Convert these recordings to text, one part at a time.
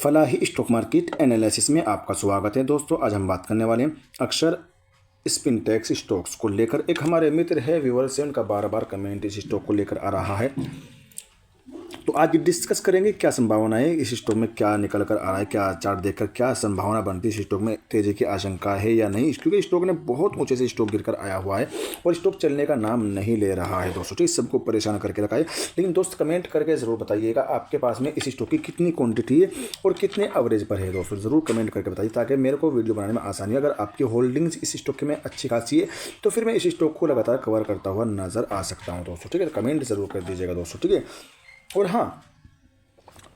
Falahi stock market analysis में आपका स्वागत है दोस्तों। आज हम बात करने वाले हैं अक्षर स्पिनटेक्स स्टॉक्स को लेकर। एक हमारे मित्र है व्यूअर्स है, उनका बार बार कमेंट इस स्टॉक को लेकर आ रहा है, तो आज डिस्कस करेंगे क्या संभावना है इस स्टॉक में, क्या निकल कर आ रहा है, क्या चार्ट देखकर क्या संभावना बनती है इस स्टॉक में तेजी की आशंका है या नहीं, क्योंकि स्टॉक ने बहुत ऊंचे से स्टॉक गिरकर आया हुआ है और स्टॉक चलने का नाम नहीं ले रहा है दोस्तों। ठीक, सबको परेशान करके रखा है। लेकिन दोस्त कमेंट करके ज़रूर बताइएगा आपके पास में इस स्टॉक की कितनी क्वान्टिटी है और कितने एवरेज पर है दोस्तों, ज़रूर कमेंट करके बताइए ताकि मेरे को वीडियो बनाने में आसानी है। अगर आपकी होल्डिंग्स इस स्टॉक में अच्छी खासी है तो फिर मैं इस स्टॉक को लगातार कवर करता हुआ नजर आ सकता हूँ दोस्तों। ठीक है, कमेंट ज़रूर कर दीजिएगा दोस्तों। ठीक है, और हाँ,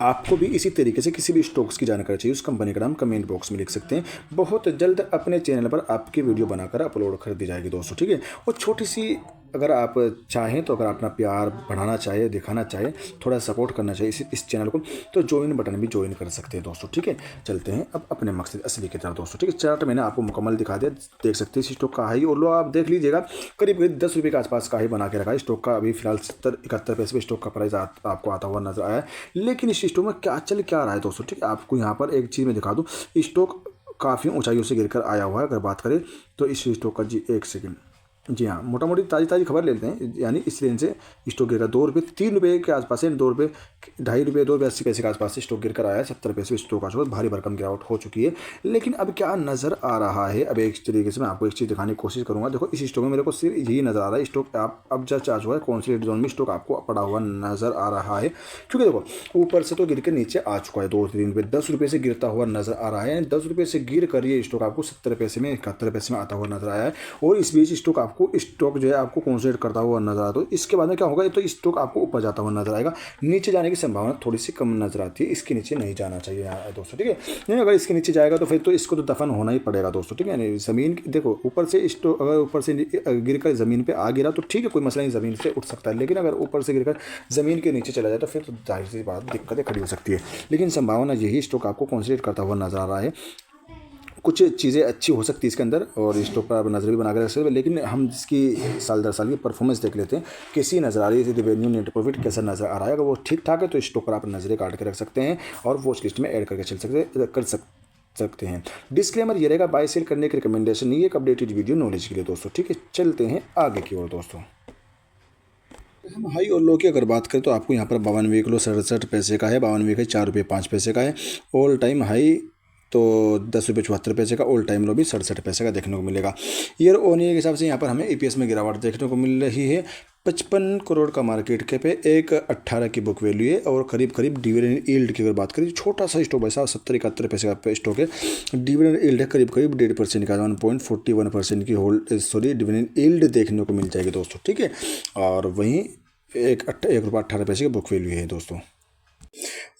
आपको भी इसी तरीके से किसी भी स्टॉक्स की जानकारी चाहिए, उस कंपनी का नाम कमेंट बॉक्स में लिख सकते हैं। बहुत जल्द अपने चैनल पर आपकी वीडियो बनाकर अपलोड कर दी जाएगी दोस्तों। ठीक है, और छोटी सी अगर आप चाहें तो अगर अपना प्यार बढ़ाना चाहे, दिखाना चाहे, थोड़ा सपोर्ट करना चाहिए इस चैनल को, तो ज्वाइन बटन भी ज्वाइन कर सकते हैं दोस्तों। ठीक है, चलते हैं अब अपने मकसद असली की तरफ दोस्तों। ठीक है, चार्ट मैंने आपको मुकम्मल दिखा दिया, देख सकते हैं इस स्टॉक का हाई और लो आप देख लीजिएगा, करीब 10 रुपये के आसपास का हाई बना के रखा है स्टॉक का। अभी फिलहाल 70-71 पैसे पे स्टॉक का प्राइस आपको आता हुआ नजर आया है। लेकिन इस स्टॉक में क्या रहा है दोस्तों। ठीक है, आपको यहाँ पर एक चीज़ मैं दिखा दूँ, स्टॉक काफ़ी ऊंचाइयों से गिरकर आया हुआ है। अगर बात करें तो इस स्टॉक का एक सेकंड, जी हाँ, मोटा मोटी ताज़ी खबर लेते हैं। यानी इस रेंज से स्टॉक गिर का 2 रुपये 3 रुपये के आसपास है, 2 रुपये 2.5 रुपये 2 रुपये 80 पैसे के आसपास से स्टॉक गिर कर आया है। 70 पैसे स्टॉक का भारी भरकम गिरावट हो चुकी है। लेकिन अब क्या नज़र आ रहा है, अब एक तरीके से मैं आपको एक चीज़ दिखाने की कोशिश करूँगा। देखो, इस स्टॉक में मेरे को सिर्फ यही नज़र आ रहा है, स्टॉक आप अब जस्ट आज हुआ है कॉन्सोलिडेट जोन में स्टॉक आपको पड़ा हुआ नज़र आ रहा है। क्योंकि देखो, ऊपर से तो गिर के नीचे आ चुका है 2-3 रुपये, 10 रुपये से गिरता हुआ नज़र आ रहा है। 10 रुपये से गिर कर ये स्टॉक आपको 70 पैसे में 71 पैसे में आता हुआ नजर आया है। और इस बीच स्टॉक जो है आपको कंसोलिडेट करता हुआ नजर आता है। तो इसके बाद में क्या होगा, तो स्टॉक आपको ऊपर जाता हुआ नजर आएगा, नीचे जाने की संभावना थोड़ी सी कम नजर आती है। इसके नीचे नहीं जाना चाहिए यहाँ दोस्तों। ठीक है, नहीं, अगर इसके नीचे जाएगा तो फिर तो इसको तो दफन होना ही पड़ेगा दोस्तों। ठीक है, नहीं, ज़मीन देखो, ऊपर से स्टॉक अगर ऊपर से गिरकर ज़मीन पे आ गिरा तो ठीक है, कोई मसला नहीं, ज़मीन से उठ सकता है। लेकिन अगर ऊपर से गिरकर ज़मीन के नीचे चला जाए तो फिर तो जाहिर सी बात दिक्कतें खड़ी हो सकती है। लेकिन संभावना यही स्टॉक आपको कंसोलिडेट करता हुआ नजर आ रहा है। कुछ चीज़ें अच्छी हो सकती है इसके अंदर और स्टॉक पर आप नज़र भी बना कर रख सकते हैं। लेकिन हम इसकी साल दर साल की परफॉर्मेंस देख लेते हैं, कैसी नज़र आ रही है, रेवेन्यू नेट प्रॉफिट कैसा नज़र आ रहा है। अगर वो ठीक ठाक है तो स्टॉक पर आप नज़रें काट के रख सकते हैं और वॉच लिस्ट में ऐड करके कर सकते हैं। डिस्क्लेमर ये रहेगा, बाय सेल करने की रिकमेंडेशन नहीं है, एक अपडेटेड वीडियो नॉलेज के लिए दोस्तों। ठीक है, चलते हैं आगे की ओर दोस्तों। हम हाई और लो की अगर बात करें तो आपको यहाँ पर 52 किलो 67 पैसे का है, 52 का 4 रुपये 5 पैसे का है। ऑल टाइम हाई तो 10 रुपये 74 पैसे का, ऑल टाइम लो भी 67 पैसे का देखने को मिलेगा। ईयर ऑन ईयर के हिसाब से यहाँ पर हमें ईपीएस में गिरावट देखने को मिल रही है। 55 करोड़ का मार्केट कैप है, 1.18 की बुक वैल्यू है और करीब डिविडेंड यील्ड की अगर बात करें, छोटा सा स्टॉक है, 70-71 पैसे का स्टॉक है। डिविडेंड यील्ड है करीब 1.5% का, 1.41% की डिविडेंड यील्ड देखने को मिल जाएगी दोस्तों। ठीक है, और वहीं 1 रुपये 18 पैसे की बुक वैल्यू है दोस्तों।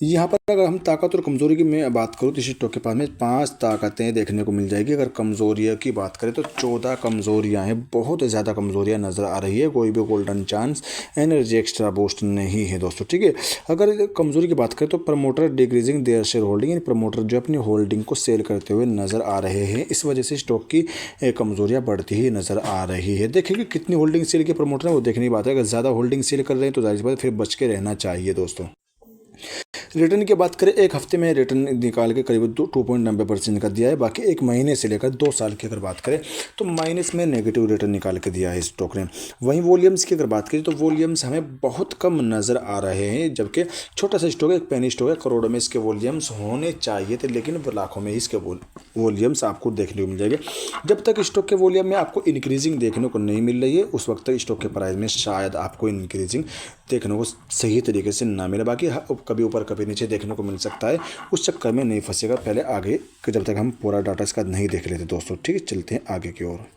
यहाँ पर अगर हम ताकत और कमज़ोरी की मैं बात करूँ तो इस स्टॉक के पास में 5 ताकतें देखने को मिल जाएगी। अगर कमज़ोरियाँ की बात करें तो 14 कमज़ोरियाँ हैं, बहुत ज़्यादा कमज़ोरियाँ नज़र आ रही है। कोई भी golden chance energy extra boost नहीं है दोस्तों। ठीक है, अगर कमज़ोरी की बात करें तो promoter decreasing their share holding, यानी प्रमोटर जो अपनी होल्डिंग को सेल करते हुए नज़र आ रहे हैं। इस वजह से स्टॉक की कमज़ोरियाँ बढ़ती ही नज़र आ रही है। देखिए कि कितनी होल्डिंग सेल की प्रमोटर है वो देखने की बात है। अगर ज़्यादा होल्डिंग सेल कर रहे हैं तो जाहिर सी बात फिर बच के रहना चाहिए दोस्तों। रिटर्न की बात करें, एक हफ्ते में रिटर्न निकाल के करीब 2.90% का दिया है। बाकी एक महीने से लेकर 2 साल की अगर बात करें तो माइनस में नेगेटिव रिटर्न निकाल के दिया है स्टॉक ने। वहीं वॉल्यूम्स की अगर बात करें तो वॉल्यूम्स हमें बहुत कम नज़र आ रहे हैं, जबकि छोटा सा स्टॉक है, एक पेनी स्टॉक है, करोड़ों में इसके वॉल्यूम्स होने चाहिए थे, लेकिन लाखों में इसके वॉल्यूम्स आपको देखने को मिल जाएंगे। जब तक स्टॉक के वॉल्यूम में आपको इंक्रीजिंग देखने को नहीं मिल रही है उस वक्त तक स्टॉक के प्राइस में शायद आपको इंक्रीजिंग देखने को सही तरीके से ना मिले। बाकी कभी ऊपर कभी नीचे देखने को मिल सकता है, उस चक्कर में नहीं फंसेगा। पहले आगे जब तक हम पूरा डाटा इसका नहीं देख लेते दोस्तों। ठीक है, चलते हैं आगे की ओर।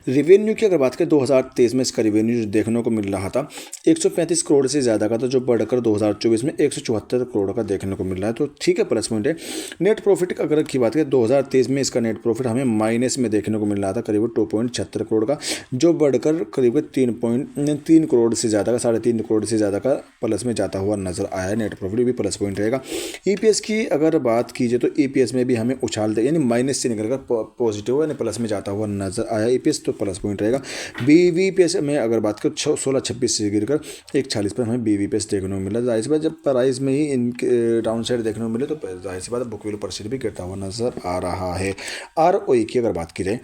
रेवेन्यू की अगर बात करें 2023 में इसका रेवेन्यू जो देखने को मिल रहा था 135 करोड़ से ज़्यादा का था, जो बढ़कर 2024 में 174 करोड़ का देखने को मिल रहा है, तो ठीक है, प्लस पॉइंट है। नेट प्रॉफिट अगर की बात करें 2023 में इसका नेट प्रॉफिट हमें माइनस में देखने को मिल रहा था, करीब 2.76 करोड़ का, जो बढ़कर करीब 3 करोड़ से ज़्यादा का 3.5 करोड़ से ज़्यादा का प्लस में जाता हुआ नजर आया है। नेट प्रॉफिट भी प्लस पॉइंट रहेगा। ईपीएस की अगर बात कीजिए तो ईपीएस में भी हमें उछाल दे, यानी माइनस से निकलकर पॉजिटिव यानी प्लस में जाता हुआ नजर आया EPS तो +पॉइंट रहेगा। BVPS में अगर बात करें 1626 से गिरकर 140 पर हमें BVPS देखने को मिला। जाहिर सी बात जब प्राइस में ही इनके डाउन साइड देखने को मिले तो जाहिर सी बात बुक वैल्यू पर शेयर भी गिरता हुआ नजर आ रहा है। ROE की अगर बात की जाए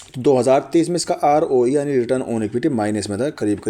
तो 2023 में इसका ROE यानी रिटर्न ऑन इक्विटी माइनस में था, करीब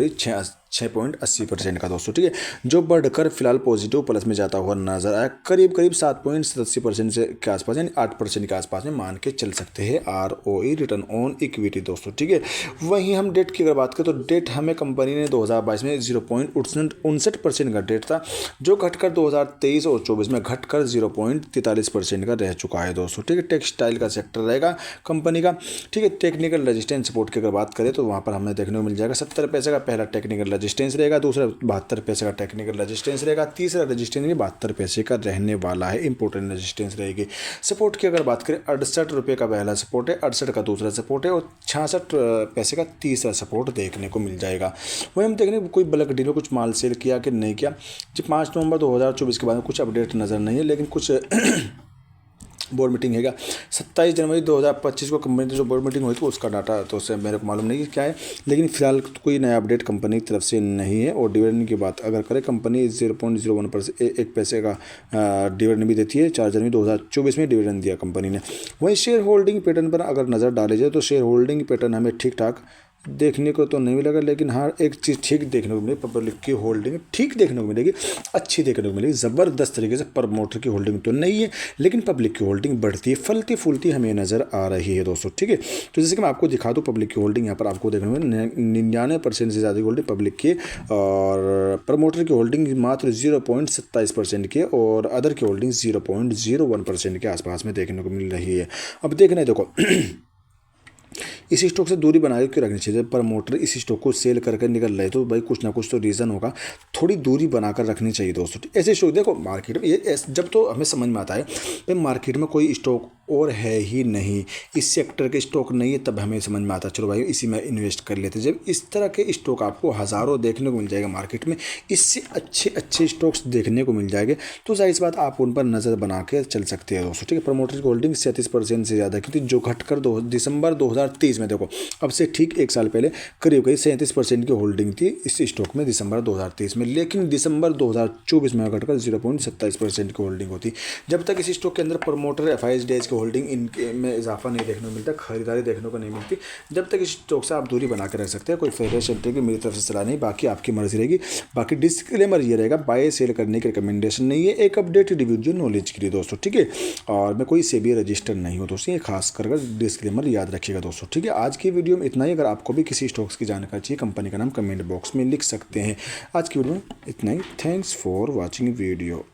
6.80% का दोस्तों, ठीक है, जो बढ़कर फिलहाल पॉजिटिव प्लस में जाता हुआ नजर आया, करीब 7.87% से के आसपास यानी 8% के आसपास में मान के चल सकते हैं ROE रिटर्न ऑन इक्विटी दोस्तों, ठीक है। वहीं हम डेट की अगर बात करें तो डेट हमें कंपनी ने 2022 में 0.59% का डेट था, जो घटकर 2023 और 24 में घटकर 0.43% का रह चुका है दोस्तों, ठीक है। टेक्सटाइल का सेक्टर रहेगा कंपनी का, ठीक है। टेक्निकल रेजिस्टेंस सपोर्ट की अगर बात करें तो वहाँ पर हमें देखने को मिल जाएगा 70 पैसे का पहला टेक्निकल रेजिस्टेंस रहेगा, दूसरा 72 पैसे का टेक्निकल रेजिस्टेंस रहेगा, तीसरा रेजिस्टेंस भी 72 पैसे का रहने वाला है, इंपॉर्टेंट रेजिस्टेंस रहेगी। सपोर्ट की अगर बात करें 68 रुपये का पहला सपोर्ट है, 68 का दूसरा सपोर्ट है और 66 पैसे का तीसरा सपोर्ट देखने को मिल जाएगा। वही हम देखेंगे कोई बल्क डील में कुछ माल सेल किया कि नहीं किया। जी 5 नवंबर 2024 के बाद में कुछ अपडेट नज़र नहीं है, लेकिन कुछ बोर्ड मीटिंग हैगा 27 जनवरी 2025 को कंपनी की जो बोर्ड मीटिंग हुई थी उसका डाटा तो उससे मेरे को मालूम नहीं कि क्या है, लेकिन फिलहाल कोई नया अपडेट कंपनी की तरफ से नहीं है। और डिविडेंड की बात अगर करें, कंपनी 0.01% 1 पैसे का डिविडेंड भी देती है। 4 जनवरी 2024 में डिविडेंड दिया कंपनी ने। वहीं शेयर होल्डिंग पैटर्न पर अगर नज़र डाली जाए तो शेयर होल्डिंग पैटर्न हमें ठीक ठाक देखने को तो नहीं मिलेगा, लेकिन हाँ एक चीज़ ठीक देखने को मिलेगी, पब्लिक की होल्डिंग ठीक देखने को मिलेगी, अच्छी देखने को मिलेगी। ज़बरदस्त तरीके से प्रमोटर की होल्डिंग तो नहीं है, लेकिन पब्लिक की होल्डिंग बढ़ती है, फलती फूलती हमें नज़र आ रही है दोस्तों, ठीक है। तो जैसे कि मैं आपको दिखा दूँ पब्लिक की होल्डिंग, यहाँ पर आपको देखने को 99% से ज़्यादा होल्डिंग पब्लिक की, और प्रमोटर की होल्डिंग मात्र 0.27% की, और अदर की होल्डिंग 0.01% के आसपास में देखने को मिल रही है। अब देखने देखो इस स्टॉक से दूरी बनाए के रखनी चाहिए। प्रमोटर इस स्टॉक को सेल करके निकल रहे तो भाई कुछ ना कुछ तो रीज़न होगा, थोड़ी दूरी बनाकर रखनी चाहिए दोस्तों। ऐसे स्टॉक देखो मार्केट में ये जब तो हमें समझ में आता है भाई मार्केट में कोई स्टॉक और है ही नहीं, इस सेक्टर के स्टॉक नहीं है, तब हमें समझ में आता चलो भाई इसी में इन्वेस्ट कर लेते। जब इस तरह के स्टॉक आपको हज़ारों देखने को मिल जाएगा मार्केट में, इससे अच्छे अच्छे स्टॉक्स देखने को मिल जाएंगे, तो जाहिर बात आप उन पर नज़र बना के चल सकते हैं दोस्तों, ठीक है। प्रमोटर की होल्डिंग 37% से ज़्यादा की थी, जो घटकर दिसंबर 2023 में देखो अब से ठीक 1 साल पहले करीब 37% की होल्डिंग थी इस स्टॉक में दिसंबर 2023 में, लेकिन दिसंबर 2024 में घटकर 0.27% की होल्डिंग होती। जब तक इस स्टॉक के अंदर प्रमोटर FISDs होल्डिंग इनके में इजाफा नहीं देखने को मिलता, खरीदारी देखने को नहीं मिलती, जब तक इस स्टॉक से आप दूरी बना के रख सकते हैं। कोई फेवरेट सेंटर की मेरी तरफ से सलाह नहीं, बाकी आपकी मर्जी रहेगी। बाकी डिस्क्लेमर ये रहेगा, बाय सेल करने की रिकमेंडेशन नहीं है, एक अपडेटेड वीडियो नॉलेज के लिए दोस्तों, ठीक है। और मैं कोई सेबी रजिस्टर नहीं हूँ दोस्तों, ये खास कर डिस्क्लेमर याद रखिएगा दोस्तों, ठीक है। आज की वीडियो में इतना ही। अगर आपको भी किसी स्टॉक्स की जानकारी चाहिए, कंपनी का नाम कमेंट बॉक्स में लिख सकते हैं। आज की वीडियो में इतना ही। Thanks for watching video.